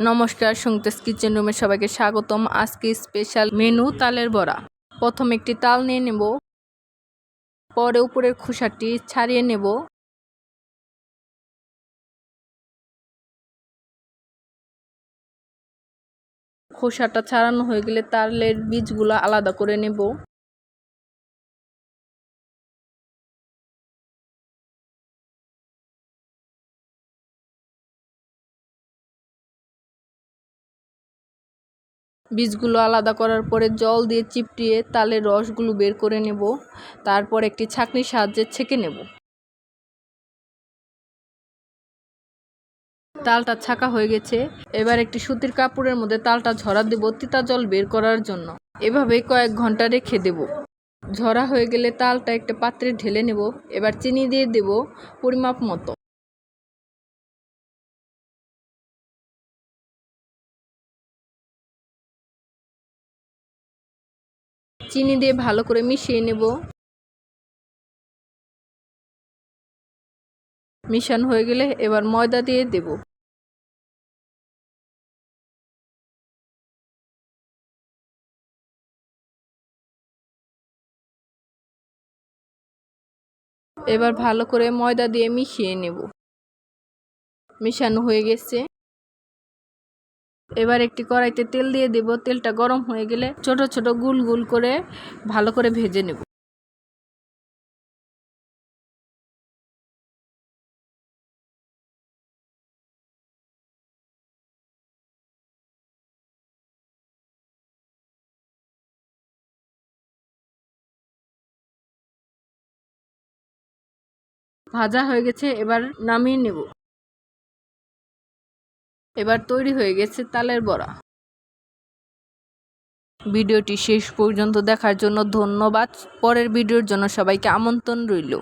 নমস্কার, সংতেস কিচেন রুমে সবাইকে স্বাগতম। আজকে স্পেশাল মেনু তালের বড়া। প্রথমে একটি তাল নিয়ে নেব, পরে উপরের খোসাটি ছাড়িয়ে নেব। খোসাটা ছাড়ানো হয়ে গেলে তালের বীজগুলো আলাদা করে নেব। বীজগুলো আলাদা করার পরে জল দিয়ে চিপটিয়ে তালের রসগুলো বের করে নেব। তারপর একটি ছাঁকনির সাহায্যে ছেঁকে নেব। তালটা ছাঁকা হয়ে গেছে। এবার একটি সুতির কাপড়ের মধ্যে তালটা ঝরা দেব তিতা জল বের করার জন্য। এভাবেই কয়েক ঘন্টা রেখে দেব। ঝরা হয়ে গেলে তালটা একটা পাত্রে ঢেলে নেব। এবার চিনি দিয়ে দেব পরিমাপ মতো। চিনি দিয়ে ভালো করে মিশিয়ে নেব। মিশানো হয়ে গেলে এবার ময়দা দিয়ে দেব। এবার ভালো করে ময়দা দিয়ে মিশিয়ে নেব। মিশানো হয়ে গেছে। এবার একটি কড়াইতে তেল দিয়ে দেব। তেলটা গরম হয়ে গেলে ছোট ছোট গুল গুল করে ভালো করে ভেজে নেব। ভাজা হয়ে গেছে, এবার নামিয়ে নেব। এবার তৈরি হয়ে গেছে তালের বড়া। ভিডিওটি শেষ পর্যন্ত দেখার জন্য ধন্যবাদ। পরের ভিডিওর জন্য সবাইকে আমন্ত্রণ রইল।